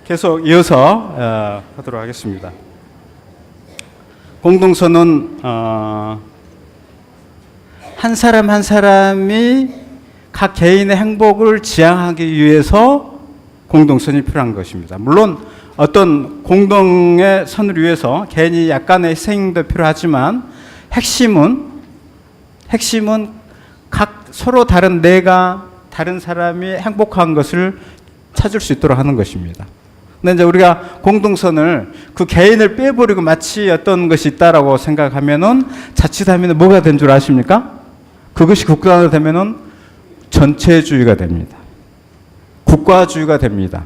계속 이어서 하도록 하겠습니다. 공동선은 한 사람 한 사람이 각 개인의 행복을 지향하기 위해서 공동선이 필요한 것입니다. 물론 어떤 공동의 선을 위해서 개인이 약간의 희생도 필요하지만 핵심은 각 서로 다른 내가 다른 사람이 행복한 것을 찾을 수 있도록 하는 것입니다. 근데 이제 우리가 공동선을 그 개인을 빼버리고 마치 어떤 것이 있다라고 생각하면은 자칫하면 뭐가 된 줄 아십니까? 그것이 국가가 되면은 전체주의가 됩니다. 국가주의가 됩니다.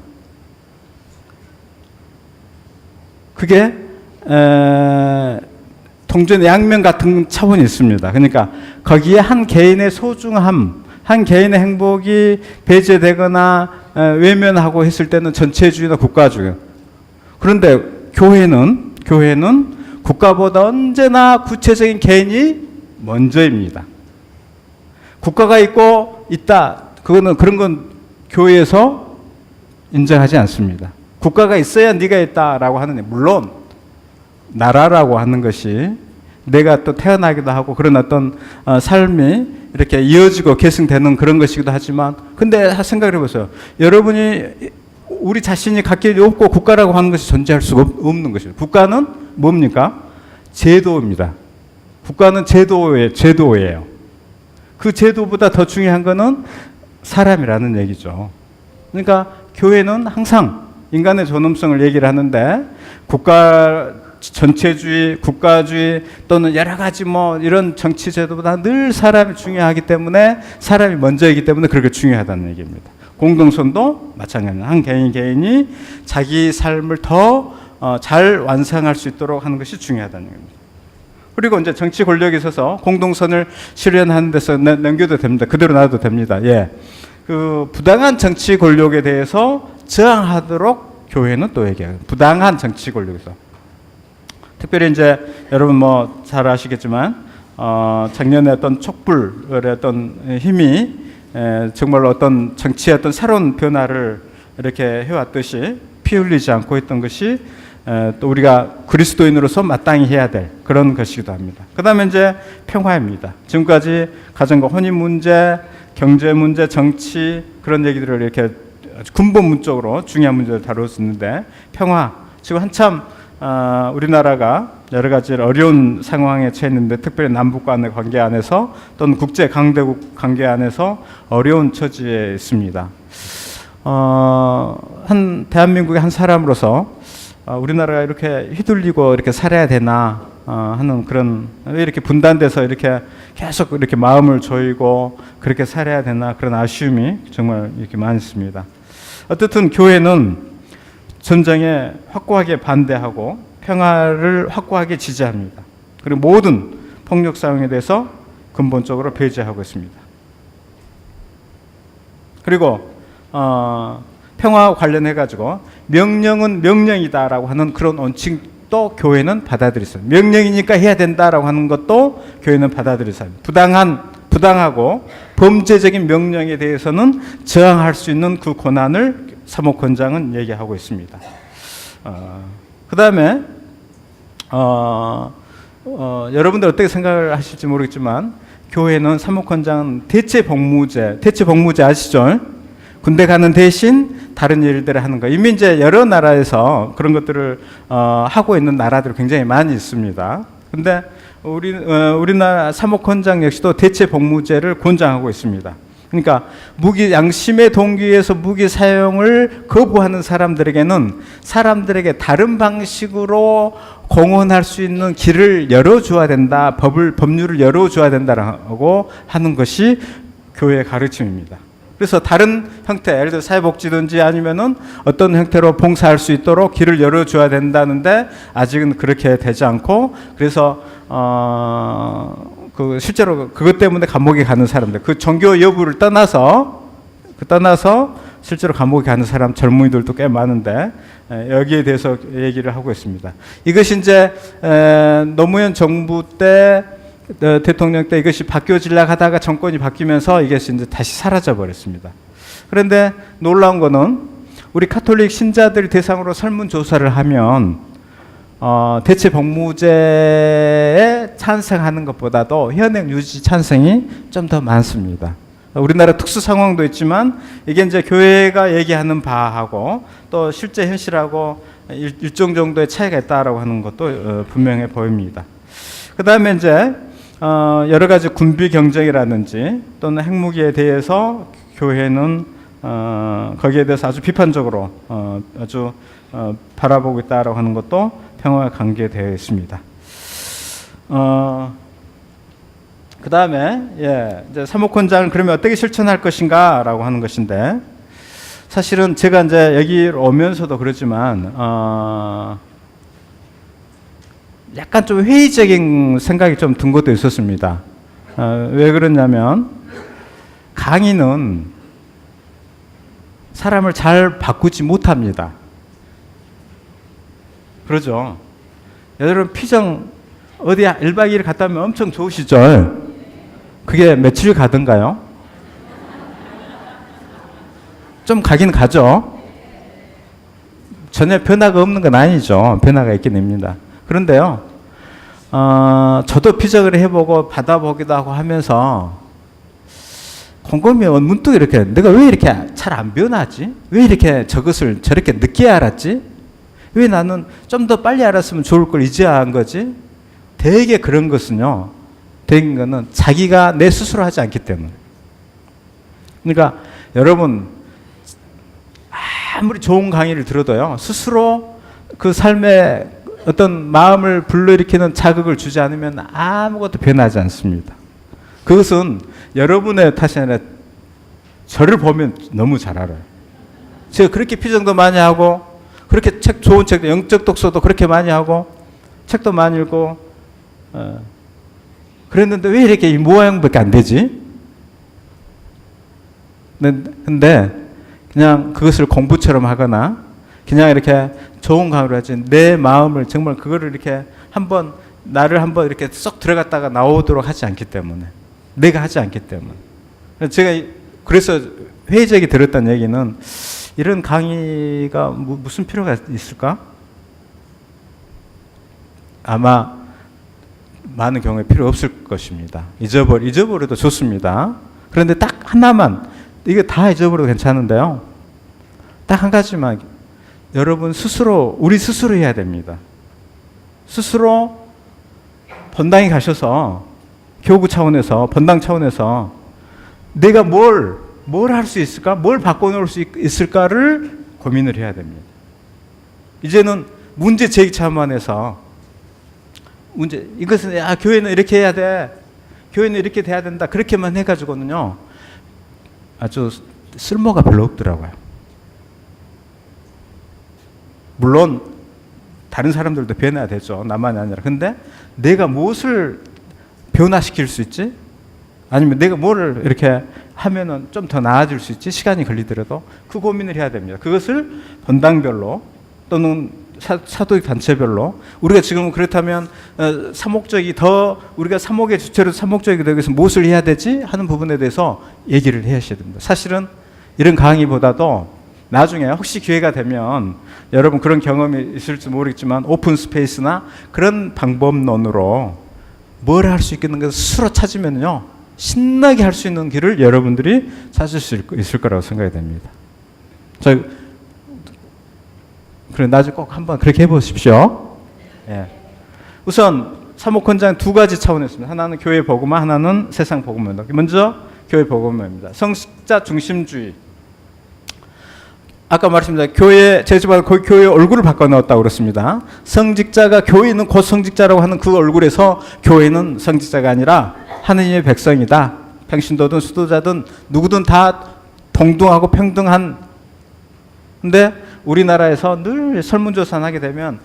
그게 동전 양면 같은 차원이 있습니다. 그러니까 거기에 한 개인의 소중함, 한 개인의 행복이 배제되거나 외면하고 했을 때는 전체주의나 국가주의. 그런데 교회는 국가보다 언제나 구체적인 개인이 먼저입니다. 국가가 있다. 그런 건 교회에서 인정하지 않습니다. 국가가 있어야 네가 있다라고 하는데, 물론 나라라고 하는 것이 내가 또 태어나기도 하고 그런 어떤 삶이 이렇게 이어지고 계승되는 그런 것이기도 하지만, 근데 생각을 해보세요. 여러분이 우리 자신이 갖기 없고 국가라고 하는 것이 존재할 수가 없는 것입니다. 국가는 뭡니까? 제도입니다. 국가는 제도예요. 그 제도보다 더 중요한 것은 사람이라는 얘기죠. 그러니까 교회는 항상 인간의 존엄성을 얘기를 하는데, 국가 전체주의, 국가주의 또는 여러 가지 이런 정치 제도보다 늘 사람이 중요하기 때문에, 사람이 먼저이기 때문에 그렇게 중요하다는 얘기입니다. 공동선도 마찬가지입니다. 한 개인이 자기 삶을 더 잘 완성할 수 있도록 하는 것이 중요하다는 얘기입니다. 그리고 이제 정치 권력에 있어서 공동선을 실현하는 데서 넘겨도 됩니다. 그대로 놔도 됩니다. 예. 그 부당한 정치 권력에 대해서 저항하도록 교회는 또 얘기해요. 부당한 정치 권력에서. 특별히 이제 여러분 잘 아시겠지만 작년에 어떤 촛불의 어떤 힘이 정말로 어떤 정치의 어떤 새로운 변화를 이렇게 해왔듯이 피 흘리지 않고 있던 것이 또 우리가 그리스도인으로서 마땅히 해야 될 그런 것이기도 합니다. 그 다음에 이제 평화입니다. 지금까지 가정과 혼인 문제, 경제 문제, 정치 그런 얘기들을 이렇게 근본적으로 중요한 문제를 다뤘었는데, 평화, 지금 한참 우리나라가 여러 가지 어려운 상황에 처했는데, 특별히 남북 간의 관계 안에서 또는 국제 강대국 관계 안에서 어려운 처지에 있습니다. 대한민국의 한 사람으로서 우리나라가 이렇게 휘둘리고 이렇게 살아야 되나 하는 그런, 왜 이렇게 분단돼서 이렇게 계속 이렇게 마음을 조이고 그렇게 살아야 되나 그런 아쉬움이 정말 이렇게 많습니다. 어쨌든 교회는 전쟁에 확고하게 반대하고 평화를 확고하게 지지합니다. 그리고 모든 폭력 사용에 대해서 근본적으로 배제하고 있습니다. 그리고 평화와 관련해 가지고 명령은 명령이다라고 하는 그런 원칙도 교회는 받아들였어요. 명령이니까 해야 된다라고 하는 것도 교회는 받아들였어요. 부당하고 범죄적인 명령에 대해서는 저항할 수 있는 그 권한을 사목권장은 얘기하고 있습니다. 그 다음에 여러분들 어떻게 생각을 하실지 모르겠지만, 교회는 사목권장은 대체 복무제 아시죠? 군대 가는 대신 다른 일들을 하는 거. 이미 이제 여러 나라에서 그런 것들을 하고 있는 나라들이 굉장히 많이 있습니다. 근데 우리나라 사목권장 역시도 대체 복무제를 권장하고 있습니다. 그러니까 양심의 동기에서 무기 사용을 거부하는 사람들에게 다른 방식으로 공헌할 수 있는 길을 열어줘야 된다. 법률을 열어줘야 된다라고 하는 것이 교회의 가르침입니다. 그래서 다른 형태, 예를 들어 사회복지든지 아니면은 어떤 형태로 봉사할 수 있도록 길을 열어줘야 된다는데, 아직은 그렇게 되지 않고, 그래서 실제로 그것 때문에 감옥에 가는 사람들, 그 종교 여부를 떠나서 실제로 감옥에 가는 사람 젊은이들도 꽤 많은데, 여기에 대해서 얘기를 하고 있습니다. 이것이 이제 노무현 정부 때, 대통령 때 이것이 바뀌어지려고 하다가 정권이 바뀌면서 이것이 이제 다시 사라져 버렸습니다. 그런데 놀라운 거는 우리 카톨릭 신자들 대상으로 설문조사를 하면 대체 복무제에 찬성하는 것보다도 현행 유지 찬성이 좀 더 많습니다. 우리나라 특수 상황도 있지만 이게 이제 교회가 얘기하는 바하고 또 실제 현실하고 일정 정도의 차이가 있다라고 하는 것도 분명해 보입니다. 그 다음에 이제 여러 가지 군비 경쟁이라든지 또는 핵무기에 대해서 교회는 거기에 대해서 아주 비판적으로 아주 바라보고 있다라고 하는 것도 평화와 관계되어 있습니다. 그 다음에 이제 사목권장을 그러면 어떻게 실천할 것인가라고 하는 것인데, 사실은 제가 이제 여기 오면서도 그렇지만 약간 좀 회의적인 생각이 좀 든 것도 있었습니다. 왜 그러냐면 강의는 사람을 잘 바꾸지 못합니다. 그러죠? 여러분 피정 어디 1박 2일 갔다 오면 엄청 좋으시죠? 그게 며칠 가던가요? 좀 가긴 가죠. 전혀 변화가 없는 건 아니죠. 변화가 있긴 합니다. 그런데요, 저도 피적을 해보고 받아보기도 하고 하면서 곰곰이 문득 이렇게 내가 왜 이렇게 잘 안 변하지? 왜 이렇게 저것을 저렇게 늦게 알았지? 왜 나는 좀 더 빨리 알았으면 좋을 걸 이제 한 거지? 되게 그런 것은요, 된 거는 자기가 내 스스로 하지 않기 때문에. 그러니까 여러분 아무리 좋은 강의를 들어도요, 스스로 그 삶에 어떤 마음을 불러일으키는 자극을 주지 않으면 아무것도 변하지 않습니다. 그것은 여러분의 탓이 아니라 저를 보면 너무 잘 알아요. 제가 그렇게 피정도 많이 하고 그렇게 좋은 책, 영적 독서도 그렇게 많이 하고 책도 많이 읽고 그랬는데 왜 이렇게 이 모양밖에 안 되지? 근데 그냥 그것을 공부처럼 하거나 그냥 이렇게 좋은 강의를 하지 내 마음을 정말 그거를 이렇게 나를 한번 이렇게 쏙 들어갔다가 나오도록 하지 않기 때문에, 내가 하지 않기 때문에. 제가 그래서 회의적이 들었던 얘기는 이런 강의가 무슨 필요가 있을까? 아마 많은 경우에 필요 없을 것입니다. 잊어버려도 좋습니다. 그런데 딱 하나만, 이게 다 잊어버려도 괜찮은데요, 딱 한 가지만 여러분 스스로, 우리 스스로 해야 됩니다. 스스로 본당에 가셔서 교구 차원에서, 본당 차원에서 내가 뭘 할 수 있을까? 뭘 바꿔놓을 수 있을까를 고민을 해야 됩니다. 이제는 문제 제기 차원에서 이것은 교회는 이렇게 해야 돼. 교회는 이렇게 돼야 된다. 그렇게만 해가지고는요, 아주 쓸모가 별로 없더라고요. 물론 다른 사람들도 변해야 되죠. 나만이 아니라. 근데 내가 무엇을 변화시킬 수 있지? 아니면 내가 뭐를 이렇게 하면은 좀 더 나아질 수 있지? 시간이 걸리더라도 그 고민을 해야 됩니다. 그것을 본당별로 또는 사도익 단체별로, 우리가 지금 그렇다면 사목적이 더, 우리가 사목의 주체로 사목적이 되기 위해서 무엇을 해야 되지? 하는 부분에 대해서 얘기를 하셔야 됩니다. 사실은 이런 강의보다도 나중에 혹시 기회가 되면 여러분 그런 경험이 있을지 모르겠지만 오픈 스페이스나 그런 방법론으로 뭘 할 수 있겠는 것을 스스로 찾으면요, 신나게 할 수 있는 길을 여러분들이 찾을 수 있을 거라고 생각이 됩니다. 그래, 나중에 꼭 한번 그렇게 해보십시오. 예. 우선 사목권장 두 가지 차원이 있습니다. 하나는 교회 복음화, 하나는 세상 복음화입니다. 먼저 교회 복음화입니다. 성직자 중심주의. 아까 말씀드린 교회, 제주반 교회 얼굴을 바꿔 넣었다고 그렇습니다. 성직자가, 교회는 곧 성직자라고 하는 그 얼굴에서 교회는 성직자가 아니라 하느님의 백성이다. 평신도든 수도자든 누구든 다 동등하고 평등한. 근데 우리나라에서 늘 설문조사를 하게 되면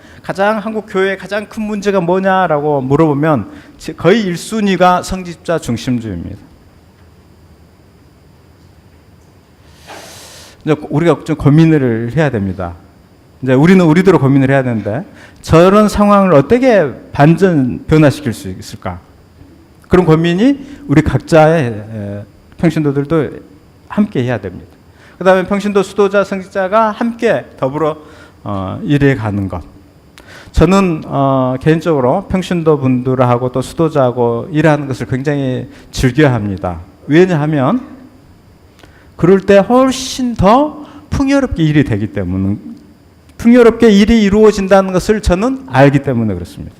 한국 교회의 가장 큰 문제가 뭐냐라고 물어보면 거의 1순위가 성직자 중심주의입니다. 우리가 좀 고민을 해야 됩니다. 이제 우리는 우리대로 고민을 해야 되는데, 저런 상황을 어떻게 변화시킬 수 있을까? 그런 고민이 우리 각자의 평신도들도 함께 해야 됩니다. 그 다음에 평신도 수도자, 성직자가 함께 더불어 일해 가는 것. 저는 개인적으로 평신도 분들하고 또 수도자하고 일하는 것을 굉장히 즐겨합니다. 왜냐하면 그럴 때 훨씬 더 풍요롭게 일이 되기 때문에, 풍요롭게 일이 이루어진다는 것을 저는 알기 때문에 그렇습니다.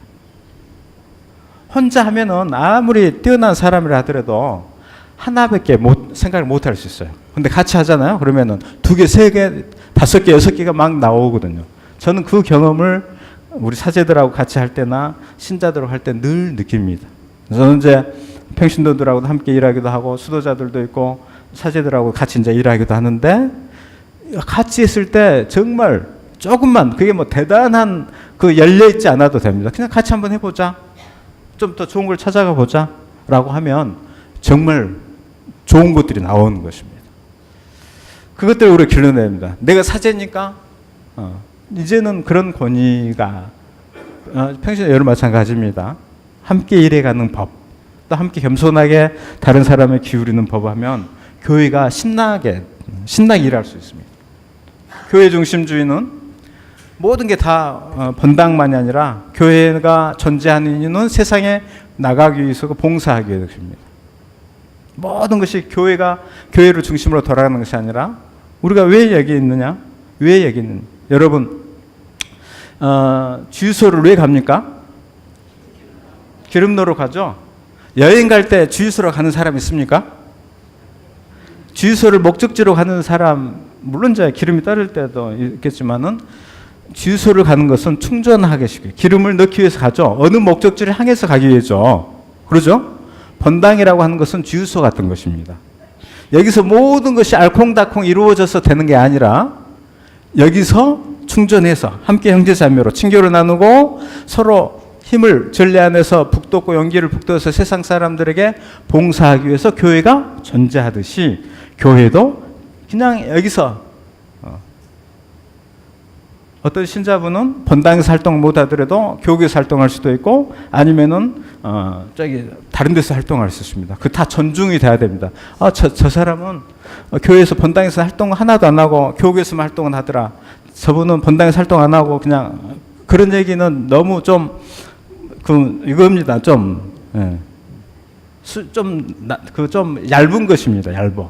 혼자 하면은 아무리 뛰어난 사람이라 하더라도 하나밖에 생각을 못 할 수 있어요. 근데 같이 하잖아요. 그러면은 2개, 3개, 5개, 6개가 막 나오거든요. 저는 그 경험을 우리 사제들하고 같이 할 때나 신자들하고 할 때 늘 느낍니다. 저는 이제 평신도들하고도 함께 일하기도 하고 수도자들도 있고 사제들하고 같이 이제 일하기도 하는데, 같이 있을 때 정말 조금만, 그게 뭐 대단한 그 열려 있지 않아도 됩니다. 그냥 같이 한번 해보자, 좀 더 좋은 걸 찾아가 보자 라고 하면 정말 좋은 것들이 나오는 것입니다. 그것들을 우리가 길러냅니다. 내가 사제니까 이제는 그런 권위가 평신도 여러 마찬가지입니다. 함께 일해가는 법, 또 함께 겸손하게 다른 사람을 기울이는 법 하면 교회가 신나게 일할 수 있습니다. 교회 중심주의는 모든 게 다 번당만이 아니라 교회가 존재하는 이유는 세상에 나가기 위해서 봉사하기 위해서입니다. 모든 것이 교회를 중심으로 돌아가는 것이 아니라 우리가 왜 여기 있느냐? 왜 여기 있느냐? 여러분, 주유소를 왜 갑니까? 기름 넣으러 가죠? 여행 갈 때 주유소로 가는 사람 있습니까? 주유소를 목적지로 가는 사람, 물론 이제 기름이 떨어질 때도 있겠지만은 주유소를 가는 것은 충전하기 쉽게 기름을 넣기 위해서 가죠. 어느 목적지를 향해서 가기 위해죠. 그러죠? 번당이라고 하는 것은 주유소 같은 것입니다. 여기서 모든 것이 알콩달콩 이루어져서 되는 게 아니라 여기서 충전해서 함께 형제자매로 친교를 나누고 서로 힘을 전례 안에서 북돋고 용기를 북돋아서 세상 사람들에게 봉사하기 위해서 교회가 존재하듯이 교회도 그냥 여기서 어떤 신자분은 번당에서 활동을 못 하더라도 교회에서 활동할 수도 있고 아니면은 저기 다른 데서 활동할 수 있습니다. 그 다 존중이 돼야 됩니다. 저 사람은 교회에서 번당에서 활동 하나도 안 하고 교회에서만 활동을 하더라. 저분은 번당에서 활동 안 하고 그냥, 그런 얘기는 너무 좀 이겁니다. 좀 얇은 것입니다. 얇어.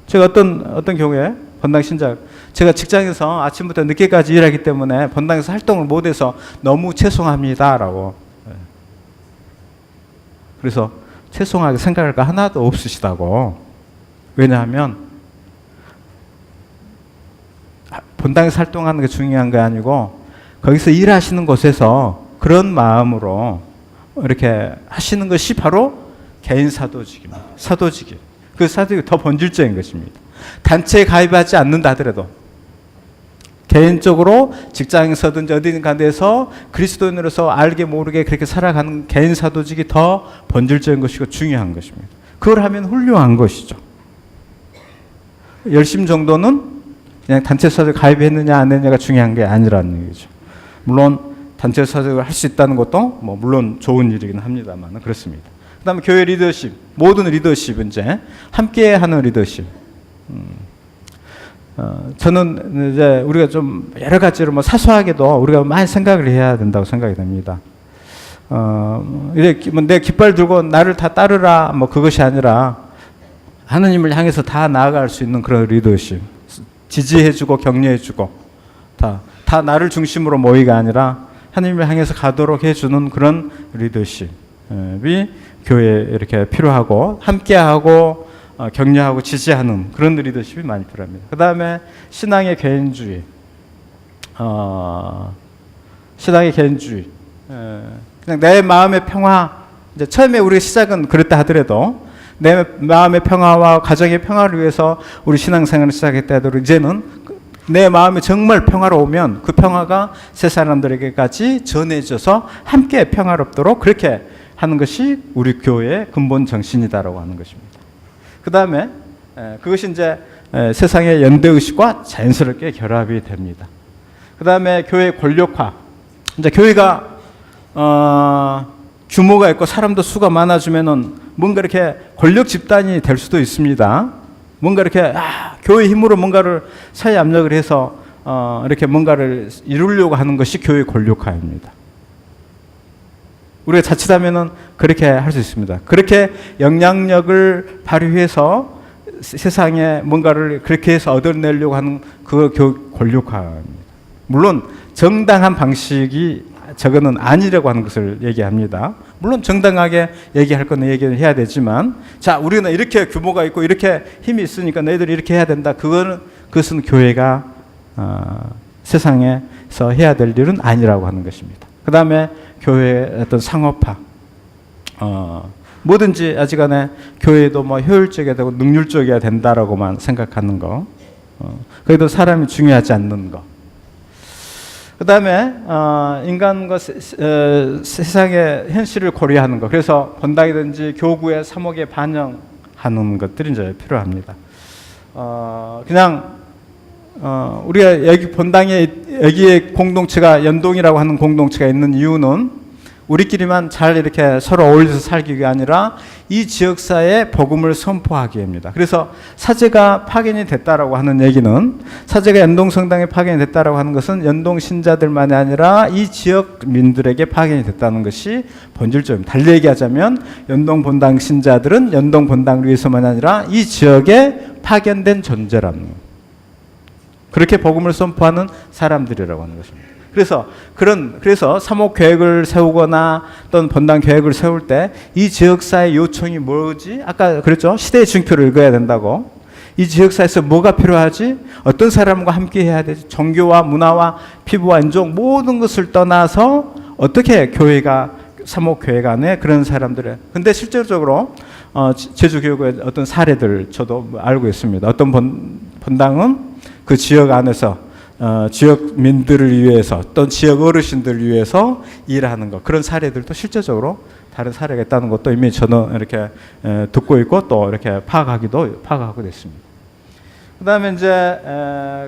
제가 어떤 경우에 번당 신자, 제가 직장에서 아침부터 늦게까지 일하기 때문에 번당에서 활동을 못해서 너무 죄송합니다라고. 그래서 죄송하게 생각할 거 하나도 없으시다고. 왜냐하면 본당에서 활동하는 게 중요한 게 아니고 거기서 일하시는 곳에서 그런 마음으로 이렇게 하시는 것이 바로 개인 사도직입니다. 사도직이. 그 사도직이 더 본질적인 것입니다. 단체에 가입하지 않는다 하더라도 개인적으로 직장에서든지 어디든가 데서 그리스도인으로서 알게 모르게 그렇게 살아가는 개인 사도직이 더 본질적인 것이고 중요한 것입니다. 그걸 하면 훌륭한 것이죠. 열심 정도는 그냥 단체 사도직 가입했느냐 안 했느냐가 중요한 게 아니라는 얘기죠. 물론 단체 사도직을 할 수 있다는 것도 뭐 물론 좋은 일이긴 합니다만 그렇습니다. 그 다음에 교회 리더십, 모든 리더십은 이제 함께하는 리더십. 저는 이제 우리가 좀 여러 가지로 뭐 사소하게도 우리가 많이 생각을 해야 된다고 생각이 됩니다. 이제 내 깃발 들고 나를 다 따르라 뭐 그것이 아니라 하느님을 향해서 다 나아갈 수 있는 그런 리더십, 지지해주고 격려해주고 다 나를 중심으로 모이가 아니라 하느님을 향해서 가도록 해주는 그런 리더십이 교회에 이렇게 필요하고 함께하고 격려하고 지지하는 그런 리더십이 많이 필요합니다. 그 다음에 신앙의 개인주의. 신앙의 개인주의. 그냥 내 마음의 평화. 이제 처음에 우리 시작은 그랬다 하더라도 내 마음의 평화와 가정의 평화를 위해서 우리 신앙생활을 시작했다 하더라도 이제는 내 마음이 정말 평화로우면 그 평화가 세 사람들에게까지 전해져서 함께 평화롭도록 그렇게 하는 것이 우리 교회의 근본 정신이다라고 하는 것입니다. 그 다음에 그것이 이제 세상의 연대의식과 자연스럽게 결합이 됩니다. 그 다음에 교회 권력화. 이제 교회가 규모가 있고 사람도 수가 많아지면은 뭔가 이렇게 권력 집단이 될 수도 있습니다. 뭔가 이렇게 교회 힘으로 뭔가를 사회 압력을 해서 이렇게 뭔가를 이루려고 하는 것이 교회 권력화입니다. 우리가 자칫하면은 그렇게 할 수 있습니다. 그렇게 영향력을 발휘해서 세상에 뭔가를 그렇게 해서 얻어내려고 하는 그 권력화입니다. 물론 정당한 방식이 저거는 아니라고 하는 것을 얘기합니다. 물론 정당하게 얘기할 거는 얘기를 해야 되지만, 자, 우리는 이렇게 규모가 있고 이렇게 힘이 있으니까 너희들이 이렇게 해야 된다. 그것은 교회가 세상에서 해야 될 일은 아니라고 하는 것입니다. 그 다음에 교회의 어떤 상업화. 뭐든지 아직간에 교회도 뭐 효율적이어야 되고 능률적이어야 된다라고만 생각하는 거. 그래도 사람이 중요하지 않는 거. 그 다음에 인간과 세상의 현실을 고려하는 것. 그래서 본당이든지 교구의 사목에 반영하는 것들이 이제 필요합니다. 그냥 우리가 여기 본당에 여기에 공동체가 연동이라고 하는 공동체가 있는 이유는 우리끼리만 잘 이렇게 서로 어울려서 살기 위해 아니라 이 지역사회에 복음을 선포하기 위함입니다. 그래서 사제가 파견이 됐다라고 하는 얘기는, 사제가 연동성당에 파견이 됐다라고 하는 것은 연동 신자들만이 아니라 이 지역민들에게 파견이 됐다는 것이 본질적입니다. 달리 얘기하자면 연동 본당 신자들은 연동 본당을 위해서만 아니라 이 지역에 파견된 존재라는 거예요. 그렇게 복음을 선포하는 사람들이라고 하는 것입니다. 그래서 사목 계획을 세우거나 또는 본당 계획을 세울 때 이 지역사의 요청이 뭐지? 아까 그랬죠? 시대의 징표를 읽어야 된다고. 이 지역사에서 뭐가 필요하지? 어떤 사람과 함께 해야 되지? 종교와 문화와 피부와 인종 모든 것을 떠나서 어떻게 교회가 사목교회가 안에 그런 사람들을. 근데 실질적으로 제주교육의 어떤 사례들 저도 알고 있습니다. 어떤 본당은 그 지역 안에서 지역민들을 위해서 또는 지역 어르신들을 위해서 일하는 것, 그런 사례들도 실제적으로 다른 사례가 있다는 것도 이미 저는 이렇게 듣고 있고 또 이렇게 파악하고 됐습니다. 그 다음에 이제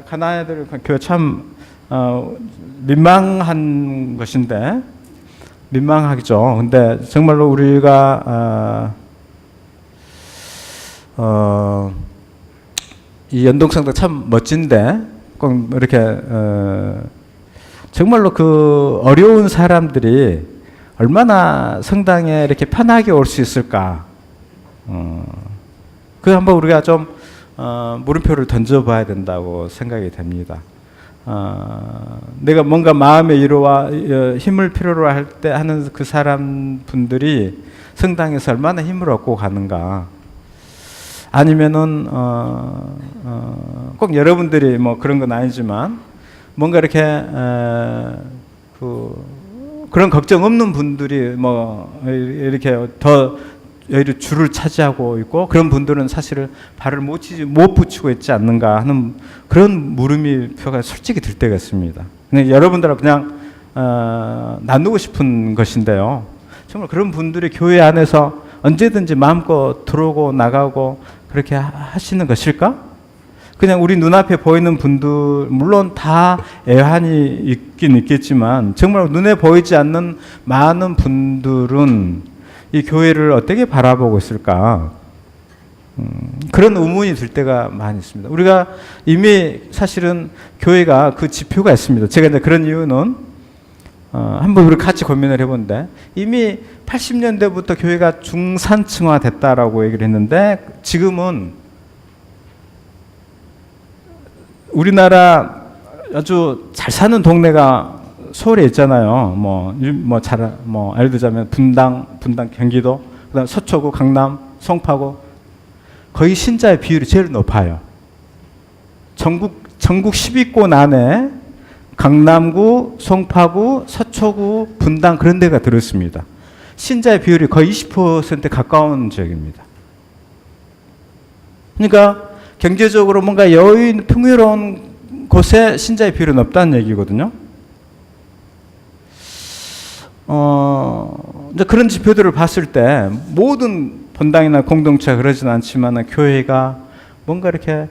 가나안애들 교회 참 민망한 것인데, 민망하죠. 근데 정말로 우리가 이 연동성도 참 멋진데 꼭 이렇게 정말로 그 어려운 사람들이 얼마나 성당에 이렇게 편하게 올 수 있을까? 그 한번 우리가 좀 물음표를 던져봐야 된다고 생각이 됩니다. 내가 뭔가 마음의 위로와 힘을 필요로 할 때 하는 그 사람 분들이 성당에서 얼마나 힘을 얻고 가는가? 아니면은 꼭 여러분들이 뭐 그런 건 아니지만 뭔가 이렇게 그런 걱정 없는 분들이 뭐 이렇게 더 여기 줄을 차지하고 있고, 그런 분들은 사실은 발을 못 붙이고 있지 않는가 하는 그런 물음표가 솔직히 들 때가 있습니다. 근데 여러분들하고 그냥 나누고 싶은 것인데요. 정말 그런 분들이 교회 안에서 언제든지 마음껏 들어오고 나가고 그렇게 하시는 것일까? 그냥 우리 눈앞에 보이는 분들, 물론 다 애환이 있긴 있겠지만 정말 눈에 보이지 않는 많은 분들은 이 교회를 어떻게 바라보고 있을까? 그런 의문이 들 때가 많이 있습니다. 우리가 이미 사실은 교회가 그 지표가 있습니다. 제가 이제 그런 이유는 한번 우리 같이 고민을 해본데, 이미 80년대부터 교회가 중산층화 됐다라고 얘기를 했는데, 지금은 우리나라 아주 잘 사는 동네가 서울에 있잖아요. 예를 들자면 분당 경기도, 그다음 서초구, 강남, 송파구, 거의 신자의 비율이 제일 높아요. 전국 10위권 안에 강남구, 송파구, 서초구, 분당 그런 데가 들었습니다. 신자의 비율이 거의 20%에 가까운 지역입니다. 그러니까 경제적으로 뭔가 여유 풍요로운 곳에 신자의 비율은 없다는 얘기거든요. 이제 그런 지표들을 봤을 때 모든 본당이나 공동체가 그러진 않지만 교회가 뭔가 이렇게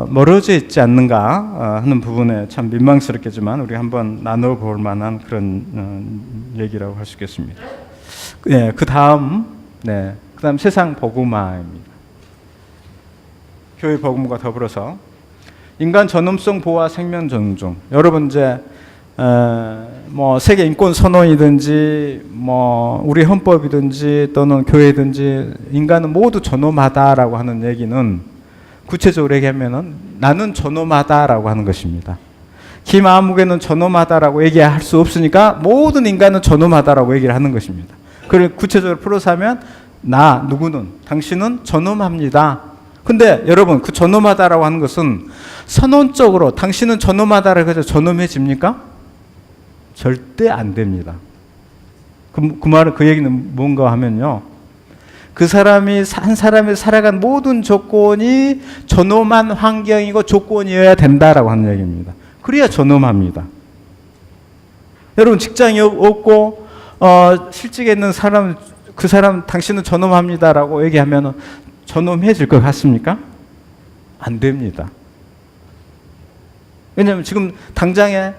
멀어져 있지 않는가 하는 부분에 참 민망스럽겠지만 우리 한번 나눠볼 만한 그런 얘기라고 할 수 있겠습니다. 네, 그 다음 세상 복음화입니다. 교회 복음과 더불어서 인간 전음성 보호와 생명 존중. 여러분 이제 뭐 세계 인권 선언이든지 뭐 우리 헌법이든지 또는 교회든지 인간은 모두 존엄하다라고 하는 얘기는 구체적으로 얘기하면은 나는 존엄하다라고 하는 것입니다. 김아무개는 존엄하다라고 얘기할 수 없으니까 모든 인간은 존엄하다라고 얘기를 하는 것입니다. 그걸 구체적으로 풀어서 하면 나 누구는 당신은 존엄합니다. 근데 여러분 그 존엄하다라고 하는 것은 선언적으로 당신은 존엄하다라고 해서 존엄해집니까? 절대 안 됩니다. 그 얘기는 뭔가 하면요. 그 사람이 한 사람이 살아간 모든 조건이 존엄한 환경이고 조건이어야 된다라고 하는 얘기입니다. 그래야 존엄합니다. 여러분 직장이 없고 실직에 있는 사람 그 사람 당신은 존엄합니다라고 얘기하면 존엄해질 것 같습니까? 안 됩니다. 왜냐하면 지금 당장에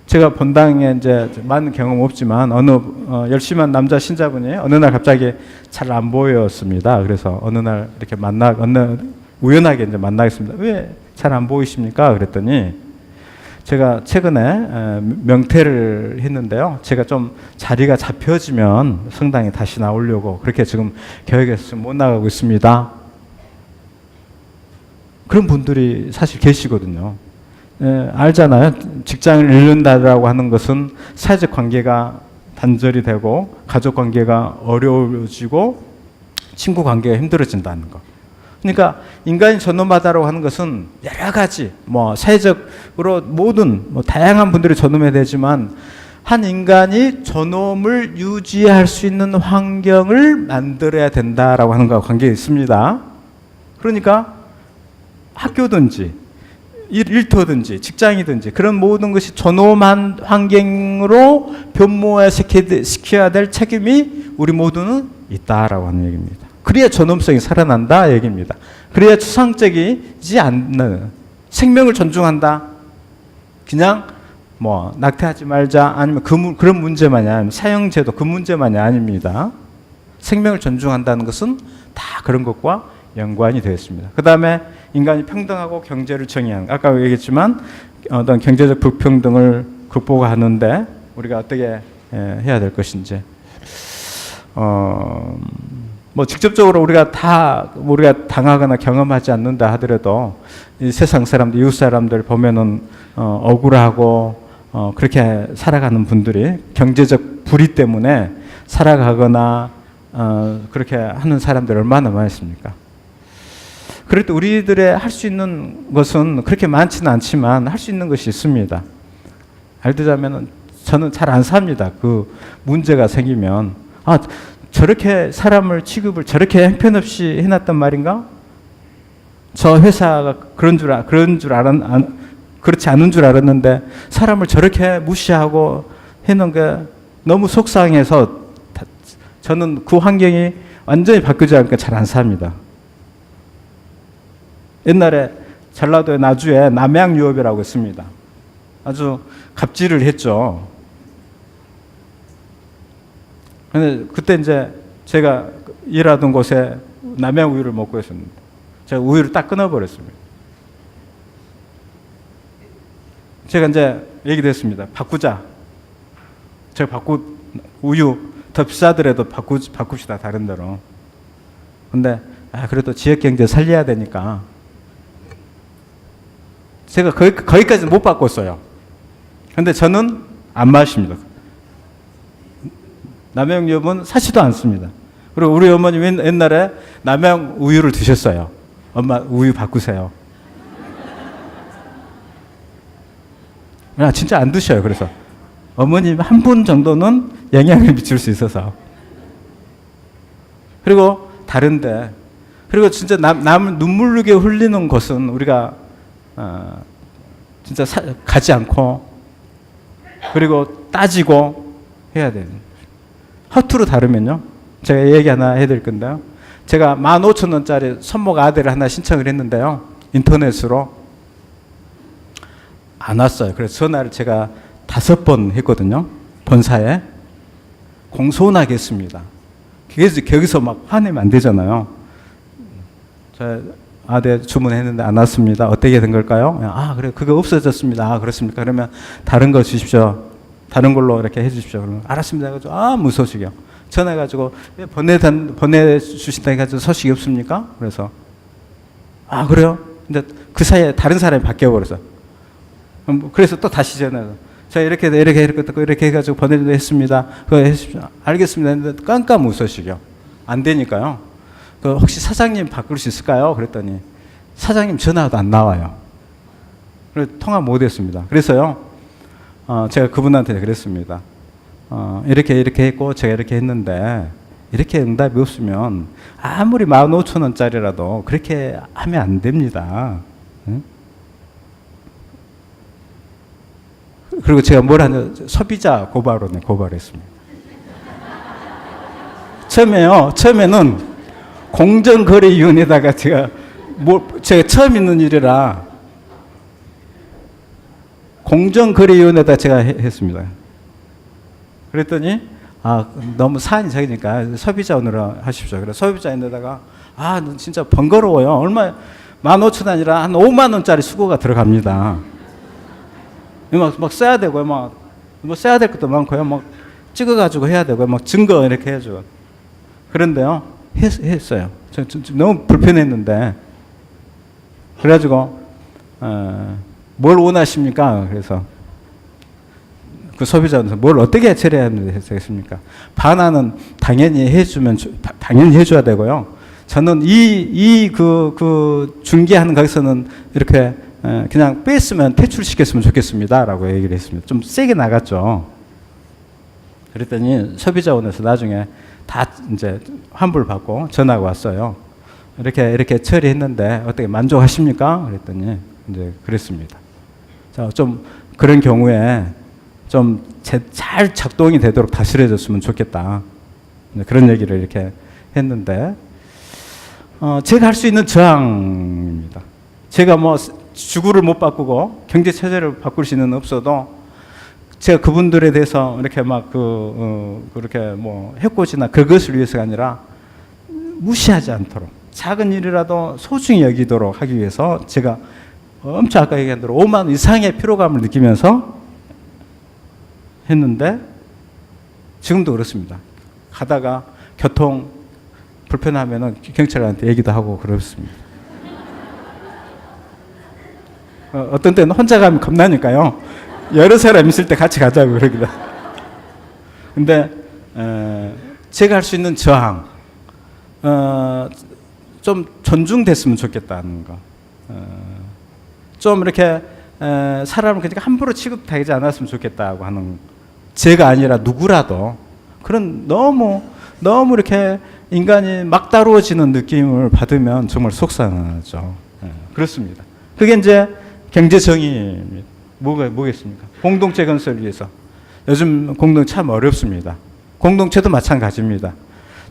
제가 본당에 이제 많은 경험 없지만 열심한 남자 신자분이 어느 날 갑자기 잘 안 보였습니다. 그래서 어느 날 이렇게 우연하게 이제 만나겠습니다. 왜 잘 안 보이십니까? 그랬더니 제가 최근에 명퇴를 했는데요. 제가 좀 자리가 잡혀지면 성당에 다시 나오려고 그렇게 지금 계획해서 못 나가고 있습니다. 그런 분들이 사실 계시거든요. 알잖아요. 직장을 잃는다라고 하는 것은 사회적 관계가 단절이 되고 가족 관계가 어려워지고 친구 관계가 힘들어진다는 거. 그러니까 인간이 존엄하다라고 하는 것은 여러 가지 사회적으로 모든 다양한 분들이 존엄해야 되지만 한 인간이 존엄을 유지할 수 있는 환경을 만들어야 된다라고 하는 것과 관계가 있습니다. 그러니까 학교든지 일터든지 직장이든지 그런 모든 것이 존엄한 환경으로 변모시켜야 될 책임이 우리 모두는 있다라고 하는 얘기입니다. 그래야 존엄성이 살아난다 얘기입니다. 그래야 추상적이지 않는 생명을 존중한다. 그냥 낙태하지 말자 아니면 그런 문제만이 아니면 사형제도 그 문제만이 아닙니다. 생명을 존중한다는 것은 다 그런 것과 연관이 되어 있습니다. 그 다음에 인간이 평등하고 경제를 정의하는, 아까 얘기했지만 어떤 경제적 불평등을 극복하는데 우리가 어떻게 해야 될 것인지 직접적으로 우리가 당하거나 경험하지 않는다 하더라도 이 세상 사람들, 이웃 사람들 보면은 억울하고 그렇게 살아가는 분들이 경제적 불의 때문에 살아가거나 그렇게 하는 사람들 얼마나 많습니까? 그럴 때 우리들의 할 수 있는 것은 그렇게 많지는 않지만 할 수 있는 것이 있습니다. 예를 들자면 저는 잘 안 삽니다. 그 문제가 생기면 저렇게 사람을 취급을 저렇게 형편없이 해놨단 말인가? 저 회사가 그렇지 않은 줄 알았는데 사람을 저렇게 무시하고 해놓은 게 너무 속상해서 저는 그 환경이 완전히 바뀌지 않으니까 잘 안 삽니다. 옛날에 전라도의 나주에 남양유업이라고 있습니다. 아주 갑질을 했죠. 근데 그때 이제 제가 일하던 곳에 남양 우유를 먹고 있었는데 제가 우유를 딱 끊어버렸습니다. 제가 이제 얘기도 했습니다. 바꾸자. 제가 우유 더 비싸더라도 바꿉시다. 다른 데로. 근데 그래도 지역 경제 살려야 되니까 제가 거기까지는 못 바꿨어요. 근데 저는 안 마십니다. 남양유업은 사지도 않습니다. 그리고 우리 어머니 옛날에 남양 우유를 드셨어요. 엄마 우유 바꾸세요. 진짜 안 드셔요. 그래서 어머님 한 분 정도는 영향을 미칠 수 있어서. 그리고 다른데 그리고 진짜 남을 눈물 나게 흘리는 것은 우리가 진짜 가지 않고 그리고 따지고 해야 돼요. 허투루 다르면요. 제가 얘기 하나 해드릴 건데요. 제가 15,000원짜리 손목 아대를 하나 신청을 했는데요. 인터넷으로 안 왔어요. 그래서 전화를 제가 5번 했거든요. 본사에. 공손하게 했습니다. 그래서 거기서 막 화내면 안 되잖아요. 네, 주문했는데 안 왔습니다. 어떻게 된 걸까요? 아, 그래, 그거 없어졌습니다. 아, 그렇습니까? 그러면 다른 거 주십시오. 다른 걸로 이렇게 해 주십시오. 그러면 알았습니다. 해가지고, 무소식이요. 전화해가지고, 보내주신다 해가지고 소식이 없습니까? 그래서, 그래요? 근데 그 사이에 다른 사람이 바뀌어버려서. 그래서 또 다시 전화해서, 제가 이렇게 해가지고 보내드렸습니다. 그거 해주십시오. 알겠습니다. 했는데 깜깜 무소식이요. 안 되니까요. 혹시 사장님 바꿀 수 있을까요? 그랬더니 사장님 전화도 안 나와요. 그래서 통화 못 했습니다. 그래서요, 제가 그분한테 그랬습니다. 이렇게 했고 제가 이렇게 했는데 이렇게 응답이 없으면 아무리 15,000원짜리라도 그렇게 하면 안 됩니다. 응? 그리고 제가 뭘 하냐, 소비자 고발원에 고발했습니다. 처음에는 공정거래위원회에다가 제가 처음 있는 일이라 공정거래위원회에다 제가 했습니다. 그랬더니 너무 사안이 적으니까 소비자원으로 하십시오. 그래서 소비자원에다가 진짜 번거로워요. 얼마 15,000원 아니라 한 5만 원짜리 수고가 들어갑니다. 막 써야 되고요. 뭐 써야 될 것도 많고요. 막 찍어가지고 해야 되고요. 막 증거 이렇게 해야죠. 그런데요. 했어요. 너무 불편했는데. 그래가지고, 뭘 원하십니까? 그래서, 그 소비자한테 뭘 어떻게 처리해야 되겠습니까? 반환은 당연히 당연히 해줘야 되고요. 저는 중개하는 거기서는 이렇게, 그냥 뺐으면 퇴출시켰으면 좋겠습니다. 라고 얘기를 했습니다. 좀 세게 나갔죠. 그랬더니 소비자원에서 나중에 다 이제 환불 받고 전화가 왔어요. 이렇게 처리했는데 어떻게 만족하십니까? 그랬더니 이제 그랬습니다. 자, 좀 그런 경우에 좀 잘 작동이 되도록 다스려졌으면 좋겠다. 그런 얘기를 이렇게 했는데, 제가 할 수 있는 저항입니다. 제가 뭐 주구를 못 바꾸고 경제 체제를 바꿀 수 있는 없어도 제가 그분들에 대해서 이렇게 막 그렇게 뭐 해코지나 그것을 위해서가 아니라 무시하지 않도록 작은 일이라도 소중히 여기도록 하기 위해서 제가 엄청 아까 얘기한 대로 5만 원 이상의 피로감을 느끼면서 했는데 지금도 그렇습니다. 가다가 교통 불편하면은 경찰한테 얘기도 하고 그렇습니다. 어떤 때는 혼자 가면 겁나니까요. 여러 사람 있을 때 같이 가자고 그러기도. 근데 제가 할 수 있는 저항, 좀 존중됐으면 좋겠다는 거. 좀 이렇게 사람을 그러니까 함부로 취급되지 않았으면 좋겠다고 하는, 제가 아니라 누구라도 그런 너무 이렇게 인간이 막 다루어지는 느낌을 받으면 정말 속상하죠. 그렇습니다. 그게 이제 경제 정의입니다. 뭐겠습니까? 공동체 건설을 위해서. 요즘 공동체 참 어렵습니다. 공동체도 마찬가지입니다.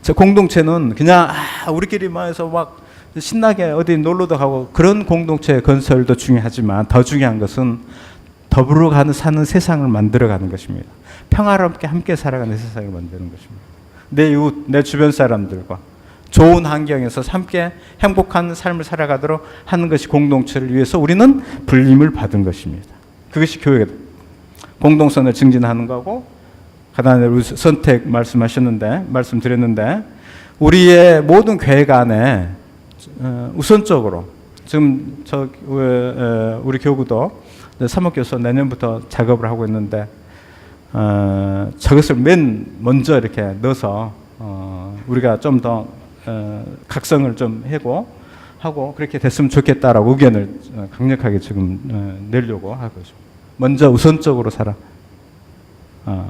저 공동체는 그냥 우리끼리 모여서 막 신나게 어디 놀러도 가고 그런 공동체 건설도 중요하지만 더 중요한 것은 더불어 사는 세상을 만들어가는 것입니다. 평화롭게 함께 살아가는 세상을 만드는 것입니다. 내 이웃, 내 주변 사람들과 좋은 환경에서 함께 행복한 삶을 살아가도록 하는 것이 공동체를 위해서 우리는 불림을 받은 것입니다. 그것이 교회다. 공동선을 증진하는 거고, 가나안의 선택 말씀드렸는데, 우리의 모든 계획 안에 우선적으로 지금 우리 교구도 사목교서 내년부터 작업을 하고 있는데, 저것을 맨 먼저 이렇게 넣어서 우리가 좀 더 각성을 좀 하고 그렇게 됐으면 좋겠다라고 의견을 강력하게 지금 내려고 하고 있습니다. 먼저 우선적으로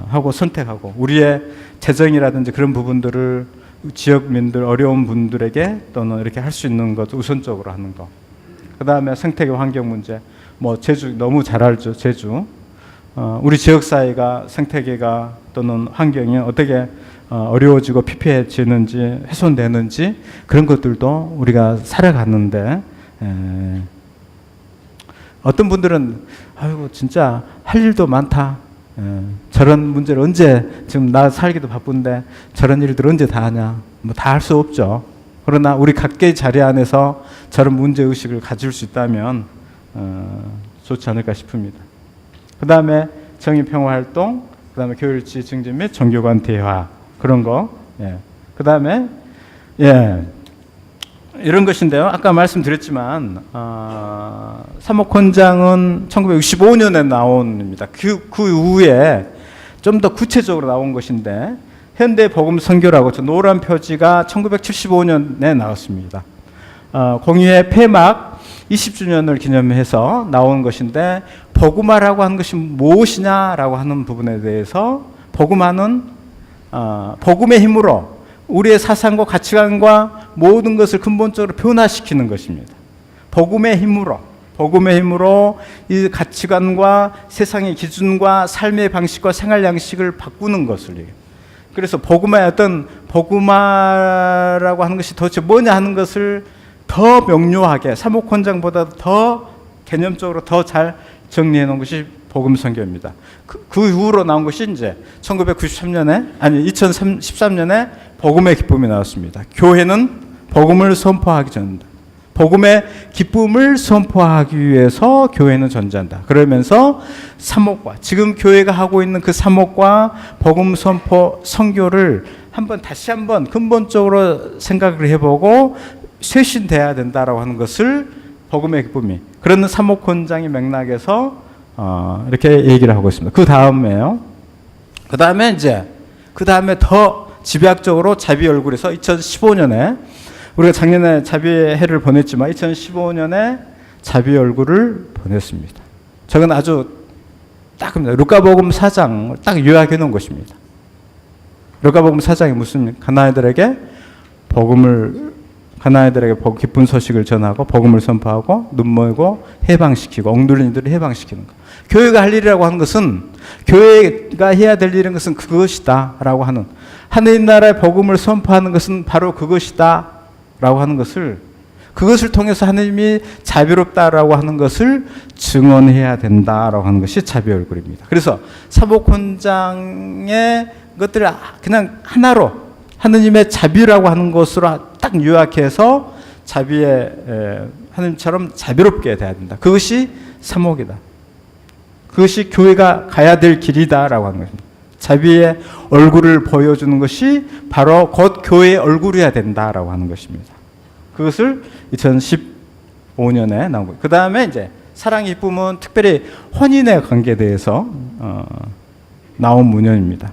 하고 선택하고 우리의 재정이라든지 그런 부분들을 지역민들 어려운 분들에게 또는 이렇게 할 수 있는 것 우선적으로 하는 것. 그 다음에 생태계 환경 문제. 뭐 제주 너무 잘 알죠. 제주. 우리 지역 사회가 생태계가 또는 환경이 어떻게 어려워지고 피폐해지는지 훼손되는지 그런 것들도 우리가 살아가는데 어떤 분들은 아이고 진짜 할 일도 많다. 저런 문제를 언제, 지금 나 살기도 바쁜데 저런 일들 언제 다 하냐? 뭐 다 할 수 없죠. 그러나 우리 각계의 자리 안에서 저런 문제의식을 가질 수 있다면 좋지 않을까 싶습니다. 그 다음에 정의평화활동, 그 다음에 교일치 증진 및 종교관 대화, 그런 거. 그 다음에 이런 것인데요. 아까 말씀드렸지만 사목헌장은 1965년에 나온입니다. 그 이후에 좀 더 구체적으로 나온 것인데 현대복음선교라고 저 노란 표지가 1975년에 나왔습니다. 공의회 폐막 20주년을 기념해서 나온 것인데 복음화라고 하는 것이 무엇이냐라고 하는 부분에 대해서 복음화는 복음의 힘으로 우리의 사상과 가치관과 모든 것을 근본적으로 변화시키는 것입니다. 복음의 힘으로 이 가치관과 세상의 기준과 삶의 방식과 생활 양식을 바꾸는 것을 얘기해요. 그래서 복음화의 어떤 복음화라고 하는 것이 도대체 뭐냐 하는 것을 더 명료하게 사목헌장보다 더 개념적으로 더 잘 정리해 놓은 것이 복음선교입니다. 그 이후로 나온 것이 이제 2013년에 복음의 기쁨이 나왔습니다. 교회는 복음을 선포하기 전이다. 복음의 기쁨을 선포하기 위해서 교회는 존재한다. 그러면서 사목과 지금 교회가 하고 있는 그 사목과 복음 선포 선교를 다시 한번 근본적으로 생각을 해보고 쇄신돼야 된다라고 하는 것을 복음의 기쁨이 그런 사목헌장의 맥락에서 이렇게 얘기를 하고 있습니다. 그 다음에 더 집약적으로 자비 얼굴에서 2015년에 우리가 작년에 자비의 해를 보냈지만 2015년에 자비의 얼굴을 보냈습니다. 저건 아주 딱입니다. 루카복음 4장을 딱 요약해 놓은 것입니다. 루카복음 4장이 무슨 가나안들에게 기쁜 소식을 전하고 복음을 선포하고 눈멀고 해방시키고 엉눌린 이들을 해방시키는 것. 교회가 할 일이라고 하는 것은 교회가 해야 될 일인 것은 그것이다라고 하는 하느님 나라의 복음을 선포하는 것은 바로 그것이다. 라고 하는 그것을 통해서 하나님이 자비롭다라고 하는 것을 증언해야 된다라고 하는 것이 자비의 얼굴입니다. 그래서 사목헌장의 것들을 그냥 하나로 하느님의 자비라고 하는 것으로 딱 요약해서 하느님처럼 자비롭게 돼야 된다. 그것이 사목이다. 그것이 교회가 가야 될 길이다라고 하는 것입니다. 자비의 얼굴을 보여주는 것이 바로 곧 교회의 얼굴이어야 된다라고 하는 것입니다. 그것을 2015년에 나온 거예요. 그 다음에 이제 사랑의 기쁨은 특별히 혼인의 관계에 대해서 나온 문헌입니다.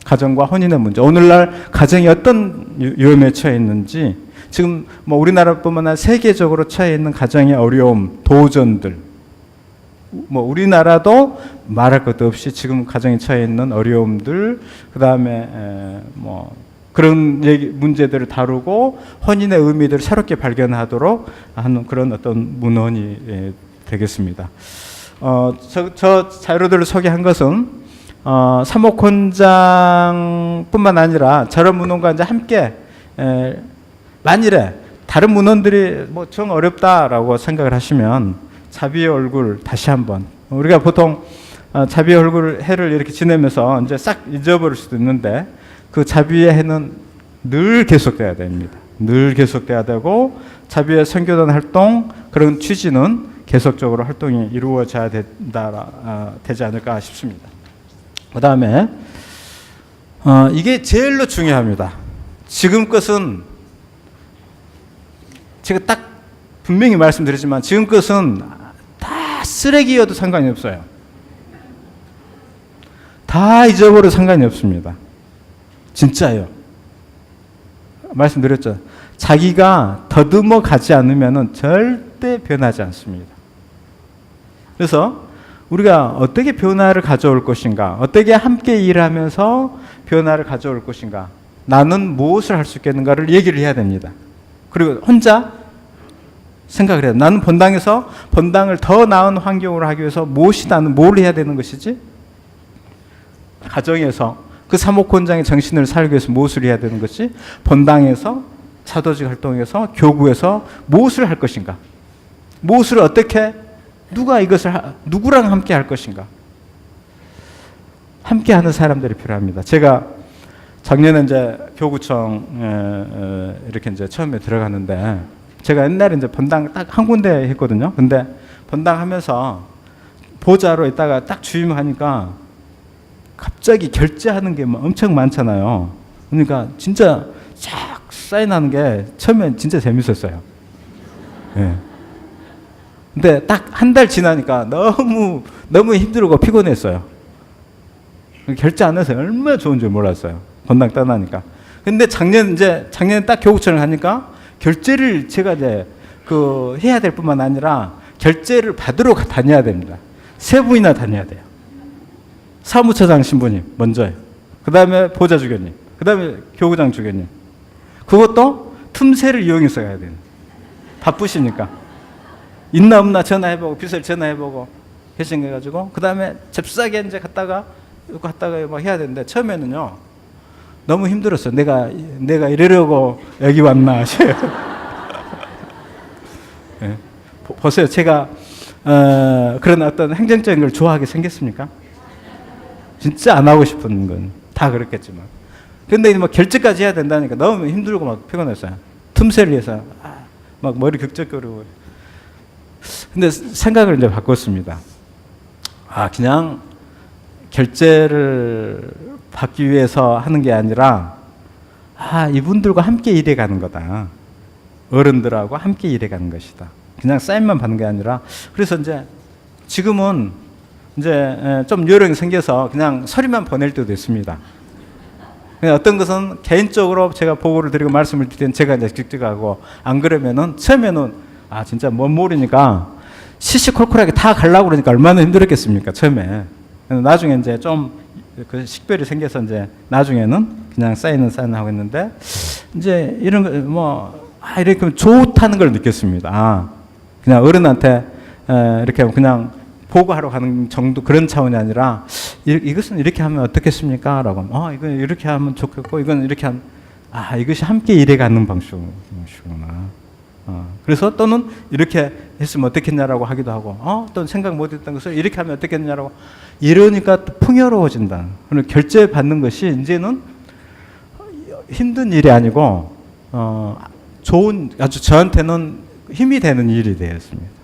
가정과 혼인의 문제. 오늘날 가정이 어떤 위험에 처해 있는지 지금 뭐 우리나라뿐만 아니라 세계적으로 처해 있는 가정의 어려움, 도전들. 뭐 우리나라도 말할 것도 없이 지금 가정에 처해 있는 어려움들, 그 다음에 뭐 그런 문제들을 다루고 혼인의 의미들을 새롭게 발견하도록 하는 그런 어떤 문헌이 되겠습니다. 저 자료들을 소개한 것은 사목헌장뿐만 아니라 저런 문헌과 이제 함께 만일에 다른 문헌들이 뭐 정 어렵다라고 생각을 하시면 자비의 얼굴 다시 한번 우리가 보통 자비의 얼굴 해를 이렇게 지내면서 이제 싹 잊어버릴 수도 있는데 그 자비의 해는 늘 계속돼야 됩니다. 늘 계속돼야 되고 자비의 선교단 활동 그런 취지는 계속적으로 활동이 이루어져야 되지 않을까 싶습니다. 그 다음에 이게 제일로 중요합니다. 지금 것은 제가 딱 분명히 말씀드리지만 지금 것은 다 쓰레기여도 상관이 없어요. 다 잊어버려도 상관이 없습니다. 진짜예요. 말씀드렸죠. 자기가 더듬어 가지 않으면 절대 변하지 않습니다. 그래서 우리가 어떻게 변화를 가져올 것인가, 어떻게 함께 일하면서 변화를 가져올 것인가, 나는 무엇을 할 수 있겠는가를 얘기를 해야 됩니다. 그리고 혼자 생각을 해요. 나는 본당을 더 나은 환경으로 하기 위해서 나는 뭘 해야 되는 것이지? 가정에서 그 사목헌장의 정신을 살기 위해서 무엇을 해야 되는 것이? 본당에서 사도직 활동에서 교구에서 무엇을 할 것인가? 누가 이것을 누구랑 함께 할 것인가? 함께 하는 사람들이 필요합니다. 제가 작년에 이제 교구청 이렇게 이제 처음에 들어갔는데 제가 옛날에 이제 본당 딱 한 군데 했거든요. 근데 본당 하면서 보좌로 있다가 딱 주임하니까 갑자기 결제하는 게 엄청 많잖아요. 그러니까 진짜 쫙 사인하는 게 처음엔 진짜 재밌었어요. 예. 근데 딱 한 달 지나니까 너무 힘들고 피곤했어요. 결제 안 해서 얼마나 좋은 줄 몰랐어요. 본당 떠나니까. 근데 작년에 딱 교구청을 하니까 결제를 제가 이제 해야 될 뿐만 아니라 결제를 받으러 다녀야 됩니다. 3분이나 다녀야 돼요. 사무처장 신부님 먼저요. 그 다음에 보좌 주교님. 그 다음에 교구장 주교님. 그것도 틈새를 이용해서 가야 돼요. 바쁘시니까. 있나 없나 전화해보고, 빚을 전화해보고, 해가지고, 그 다음에 잽싸게 이제 갔다가 막 해야 되는데, 처음에는요, 너무 힘들었어요. 내가 이러려고 여기 왔나. 네. 보세요. 제가, 그런 어떤 행정적인 걸 좋아하게 생겼습니까? 진짜 안 하고 싶은 건 다 그렇겠지만. 근데 뭐 결제까지 해야 된다니까 너무 힘들고 막 피곤했어요. 틈새를 위해서 막 머리 극적거리고. 근데 생각을 이제 바꿨습니다. 그냥 결제를 받기 위해서 하는 게 아니라 이분들과 함께 일해 가는 거다. 어른들하고 함께 일해 가는 것이다. 그냥 사인만 받는 게 아니라. 그래서 이제 지금은 이제 좀 요령이 생겨서 그냥 서류만 보낼 때도 있습니다. 어떤 것은 개인적으로 제가 보고를 드리고 말씀을 드리면 제가 이제 직접 하고, 안 그러면은 처음에는 진짜 못 모르니까 시시콜콜하게 다 가려고 그러니까 얼마나 힘들었겠습니까, 처음에. 나중에 이제 좀 식별이 생겨서 이제 나중에는 그냥 사인은 사인하고 있는데, 이제 이런 거 이렇게 좋다는 걸 느꼈습니다. 그냥 어른한테 이렇게 그냥 보고하러 가는 정도, 그런 차원이 아니라 이것은 이렇게 하면 어떻겠습니까? 라고 이건 이렇게 하면 좋겠고, 이건 이렇게 하면 이것이 함께 일해가는 방식이구나. 그래서 또는 이렇게 했으면 어떻겠냐라고 하기도 하고, 또는 생각 못했던 것을 이렇게 하면 어떻겠냐라고. 이러니까 또 풍요로워진다. 그리고 결제 받는 것이 이제는 힘든 일이 아니고 아주 저한테는 힘이 되는 일이 되었습니다.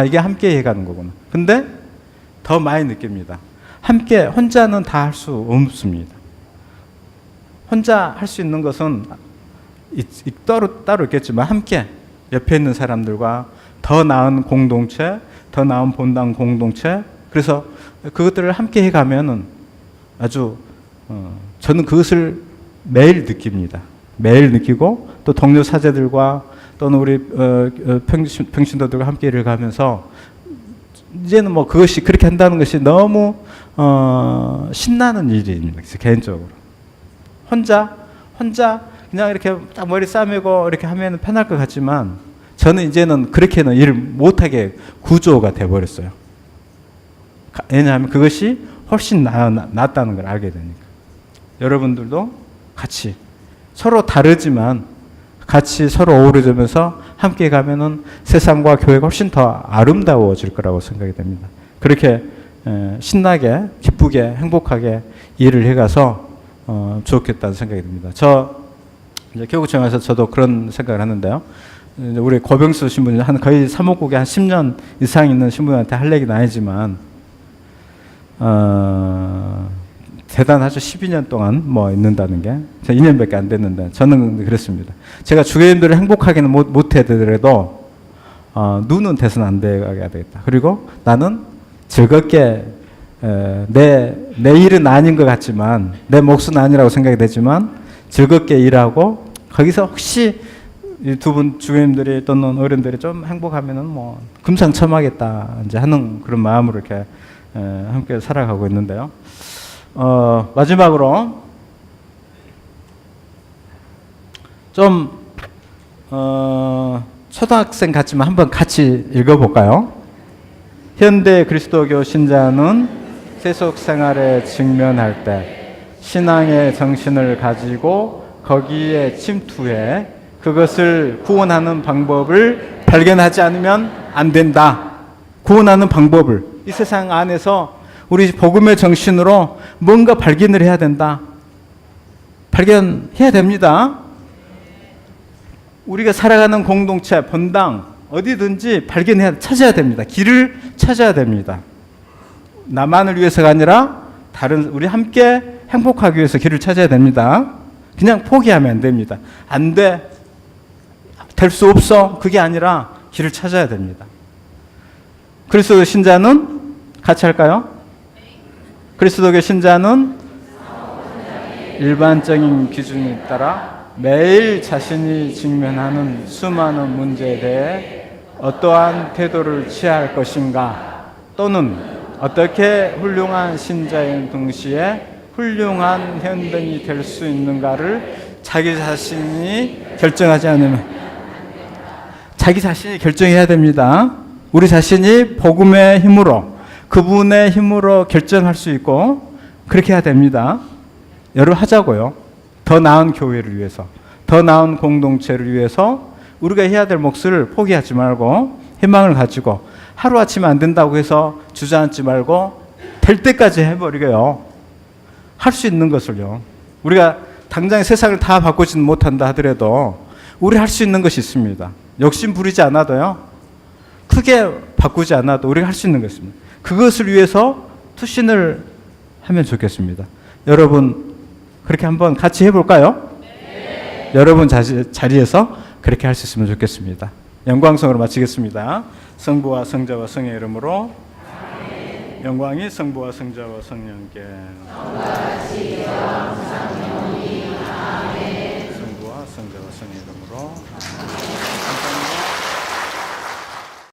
이게 함께 해가는 거구나. 근데 더 많이 느낍니다. 함께, 혼자는 다 할 수 없습니다. 혼자 할 수 있는 것은 따로 있겠지만, 함께 옆에 있는 사람들과 더 나은 공동체, 더 나은 본당 공동체, 그래서 그것들을 함께 해가면은 아주 저는 그것을 매일 느낍니다. 매일 느끼고, 또 동료 사제들과 또는 우리 평신도들과 함께 일을 가면서 이제는 뭐 그것이 그렇게 한다는 것이 너무 신나는 일입니다. 개인적으로 혼자 그냥 이렇게 딱 머리 싸매고 이렇게 하면 편할 것 같지만, 저는 이제는 그렇게는 일을 못하게 구조가 돼버렸어요. 왜냐하면 그것이 훨씬 낫다는 걸 알게 되니까. 여러분들도 같이 서로 다르지만 같이 서로 어우러지면서 함께 가면은 세상과 교회가 훨씬 더 아름다워질 거라고 생각이 됩니다. 그렇게 신나게, 기쁘게, 행복하게 일을 해가서 좋겠다는 생각이 듭니다. 이제 교구청에서 저도 그런 생각을 하는데요. 이제 우리 고병수 신부님 거의 사목국에 한 10년 이상 있는 신부한테 할 얘기는 아니지만, 대단하죠. 12년 동안 있는다는 게. 저 2년밖에 안 됐는데, 저는 그랬습니다. 제가 주교님들을 행복하게는 못 해드려도, 눈은 대선 안 돼야 되겠다. 그리고 나는 즐겁게, 내 일은 아닌 것 같지만, 내 몫은 아니라고 생각이 되지만, 즐겁게 일하고, 거기서 혹시 이 두 분 주교님들이 또는 어른들이 좀 행복하면은 금상첨화겠다, 이제 하는 그런 마음으로 이렇게, 함께 살아가고 있는데요. 마지막으로 좀 초등학생 같지만 한번 같이 읽어볼까요? 현대 그리스도교 신자는 세속 생활에 직면할 때 신앙의 정신을 가지고 거기에 침투해 그것을 구원하는 방법을 발견하지 않으면 안 된다. 구원하는 방법을, 이 세상 안에서 우리 복음의 정신으로 뭔가 발견을 해야 된다. 발견해야 됩니다. 우리가 살아가는 공동체, 본당, 어디든지 찾아야 됩니다. 길을 찾아야 됩니다. 나만을 위해서가 아니라 우리 함께 행복하기 위해서 길을 찾아야 됩니다. 그냥 포기하면 안 됩니다. 안 돼. 될 수 없어. 그게 아니라 길을 찾아야 됩니다. 그리스도 신자는 같이 할까요? 그리스도교 신자는 일반적인 기준에 따라 매일 자신이 직면하는 수많은 문제에 대해 어떠한 태도를 취할 것인가, 또는 어떻게 훌륭한 신자인 동시에 훌륭한 현대인이 될 수 있는가를 자기 자신이 결정하지 않으면, 자기 자신이 결정해야 됩니다. 우리 자신이 복음의 힘으로, 그분의 힘으로 결정할 수 있고 그렇게 해야 됩니다. 여러분 하자고요. 더 나은 교회를 위해서, 더 나은 공동체를 위해서 우리가 해야 될 몫을 포기하지 말고 희망을 가지고, 하루아침에 안 된다고 해서 주저앉지 말고 될 때까지 해버리게요. 할 수 있는 것을요. 우리가 당장 세상을 다 바꾸지는 못한다 하더라도 우리 할 수 있는 것이 있습니다. 욕심 부리지 않아도요. 크게 바꾸지 않아도 우리가 할 수 있는 것이 있습니다. 그것을 위해서 투신을 하면 좋겠습니다. 여러분 그렇게 한번 같이 해볼까요? 네. 여러분 자리에서 그렇게 할 수 있으면 좋겠습니다. 영광성으로 마치겠습니다. 성부와 성자와 성의 이름으로. 아멘. 영광이 성부와 성자와 성령께. 성부와 성자와 성의 이름으로.